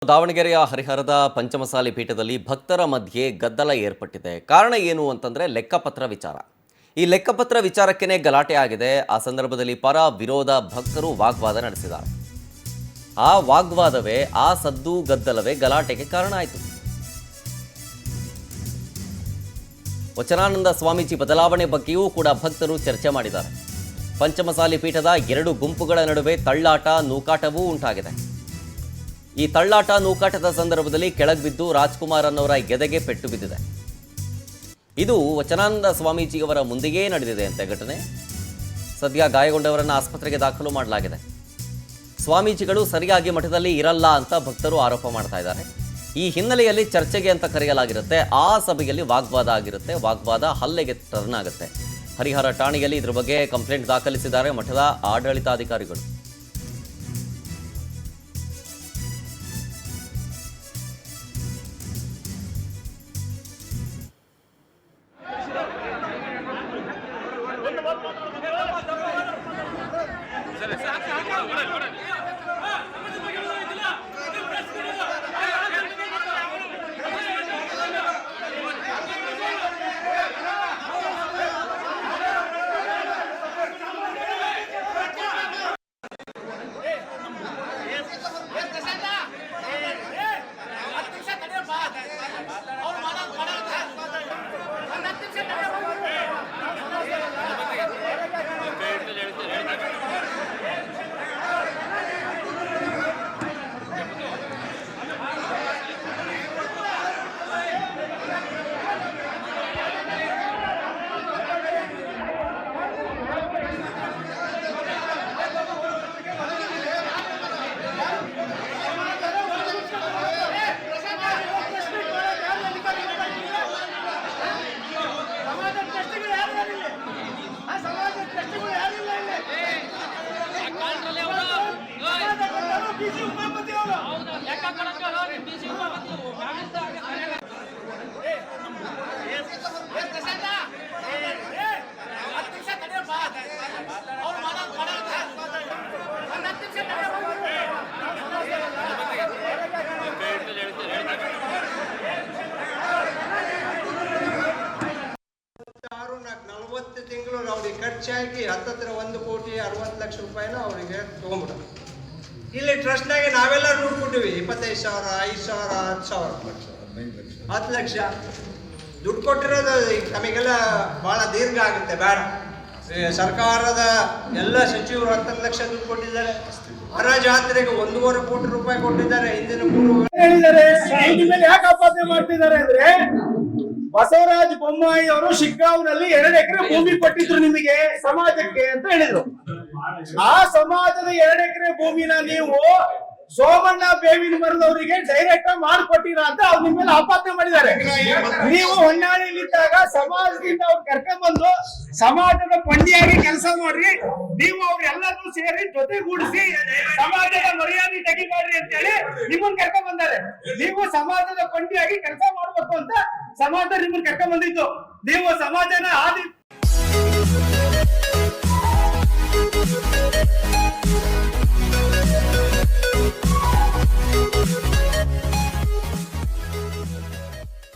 ದಾವಣಗೆರೆಯ ಹರಿಹರದ ಪಂಚಮಸಾಲಿ ಪೀಠದಲ್ಲಿ ಭಕ್ತರ ಮಧ್ಯೆ ಗದ್ದಲ ಏರ್ಪಟ್ಟಿದೆ. ಕಾರಣ ಏನು ಅಂತಂದ್ರೆ ಲೆಕ್ಕಪತ್ರ ವಿಚಾರ. ಈ ಲೆಕ್ಕಪತ್ರ ವಿಚಾರಕ್ಕೇನೆ ಗಲಾಟೆ ಆಗಿದೆ. ಆ ಸಂದರ್ಭದಲ್ಲಿ ಪರ ವಿರೋಧ ಭಕ್ತರು ವಾಗ್ವಾದ ನಡೆಸಿದ್ದಾರೆ. ಆ ವಾಗ್ವಾದವೇ, ಆ ಸದ್ದು ಗದ್ದಲವೇ ಗಲಾಟೆಗೆ ಕಾರಣ ಆಯಿತು. ವಚನಾನಂದ ಸ್ವಾಮೀಜಿ ಬದಲಾವಣೆ ಬಗ್ಗೆಯೂ ಕೂಡ ಭಕ್ತರು ಚರ್ಚೆ ಮಾಡಿದ್ದಾರೆ. ಪಂಚಮಸಾಲಿ ಪೀಠದ ಎರಡು ಗುಂಪುಗಳ ನಡುವೆ ತಳ್ಳಾಟ ನೂಕಾಟವೂ ಉಂಟಾಗಿದೆ. ಈ ತಳ್ಳಾಟ ನೂಕಾಟದ ಸಂದರ್ಭದಲ್ಲಿ ಕೆಳಗಿಬಿದ್ದು ರಾಜ್ಕುಮಾರ್ ಅನ್ನೋರ ಎದೆಗೆ ಪೆಟ್ಟು ಬಿದ್ದಿದೆ. ಇದು ವಚನಾನಂದ ಸ್ವಾಮೀಜಿಯವರ ಮುಂದೆಯೇ ನಡೆದಿದೆ ಅಂತ ಘಟನೆ. ಸದ್ಯ ಗಾಯಗೊಂಡವರನ್ನು ಆಸ್ಪತ್ರೆಗೆ ದಾಖಲು ಮಾಡಲಾಗಿದೆ. ಸ್ವಾಮೀಜಿಗಳು ಸರಿಯಾಗಿ ಮಠದಲ್ಲಿ ಇರಲ್ಲ ಅಂತ ಭಕ್ತರು ಆರೋಪ ಮಾಡ್ತಾ ಇದ್ದಾರೆ. ಈ ಹಿನ್ನೆಲೆಯಲ್ಲಿ ಚರ್ಚೆಗೆ ಅಂತ ಕರೆಯಲಾಗಿರುತ್ತೆ. ಆ ಸಭೆಯಲ್ಲಿ ವಾಗ್ವಾದ ಆಗಿರುತ್ತೆ. ವಾಗ್ವಾದ ಹಲ್ಲೆಗೆ ಟರ್ನ್ ಆಗುತ್ತೆ. ಹರಿಹರ ಠಾಣೆಯಲ್ಲಿ ಇದ್ರ ಬಗ್ಗೆ ಕಂಪ್ಲೇಂಟ್ ದಾಖಲಿಸಿದ್ದಾರೆ ಮಠದ ಆಡಳಿತಾಧಿಕಾರಿಗಳು. ತಿಂಗಳು ಅವ್ರಿಗೆ ಖರ್ಚಾಗಿ ಹತ್ತತ್ರ 1,60,00,000 ರೂಪಾಯಿನ ಅವರಿಗೆ ತಗೊಂಡ್ಬಿಟ್ಟು ಇಲ್ಲಿ ಟ್ರಸ್ಟ್ನಾಗೆ ನಾವೆಲ್ಲ ದುಡ್ಡು ಕೊಟ್ಟಿವಿ. 25,000, 5,000, 10,000, 10 ಲಕ್ಷ ದುಡ್ಡು ಕೊಟ್ಟಿರೋದು ನಮಗೆಲ್ಲ ಬಹಳ ದೀರ್ಘ ಆಗುತ್ತೆ. ಬೇಡ, ಸರ್ಕಾರದ ಎಲ್ಲ ಸಚಿವರು 10 ಲಕ್ಷ ದುಡ್ಡು ಕೊಟ್ಟಿದ್ದಾರೆ. ಹೊರ ಜಾತ್ರೆಗೆ 1.5 ಕೋಟಿ ರೂಪಾಯಿ ಕೊಟ್ಟಿದ್ದಾರೆ. ಹಿಂದಿನ ಹೇಳಿದ್ದಾರೆ. ಯಾಕೆ ಆಪಾದನೆ ಮಾಡ್ತಿದ್ದಾರೆ ಅಂದ್ರೆ, ಬಸವರಾಜ ಬೊಮ್ಮಾಯಿ ಅವರು ಶಿಗ್ಗಾಂವ್ನಲ್ಲಿ 2 ಎಕರೆ ಭೂಮಿ ಕೊಟ್ಟಿದ್ರು ನಿಮಗೆ ಸಮಾಜಕ್ಕೆ ಅಂತ ಹೇಳಿದ್ರು. ಆ ಸಮಾಜದ 2 ಎಕರೆ ಭೂಮಿನ ನೀವು ಸೋಮಣ್ಣ ಬೇವಿನ ಮರದವರಿಗೆ ಡೈರೆಕ್ಟ್ ಆಗಿ ಮಾಡಿಕೊಟ್ಟಿರ ಅಂತ ಅವ್ರ ನಿಮ್ಮ ಮೇಲೆ ಆಪಾದನೆ ಮಾಡಿದ್ದಾರೆ. ನೀವು ಹೊನ್ನಾಳಿಯಲ್ಲಿದ್ದಾಗ ಸಮಾಜದಿಂದ ಅವ್ರು ಕರ್ಕೊಂಡ್ಬಂದು ಸಮಾಜದ ಕೊಂಡಿಯಾಗಿ ಕೆಲಸ ಮಾಡ್ರಿ, ನೀವು ಅವ್ರೆಲ್ಲರೂ ಸೇರಿ ಜೊತೆಗೂಡಿಸಿ ಸಮಾಜದ ಮರ್ಯಾದೆ ತೆಗಿಬಾರ್ರಿ ಅಂತ ಹೇಳಿ ನಿಮ್ಮನ್ನ ಕರ್ಕೊಂಡ್ ಬಂದಾರೆ. ನೀವು ಸಮಾಜದ ಕೊಂಡಿಯಾಗಿ ಕೆಲಸ ಮಾಡ್ಬೇಕು ಅಂತ ಸಮಾಜ ನಿಮ್ಮನ್ನ ಕರ್ಕೊಂಡ್ ಬಂದಿತ್ತು. ನೀವು ಸಮಾಜನ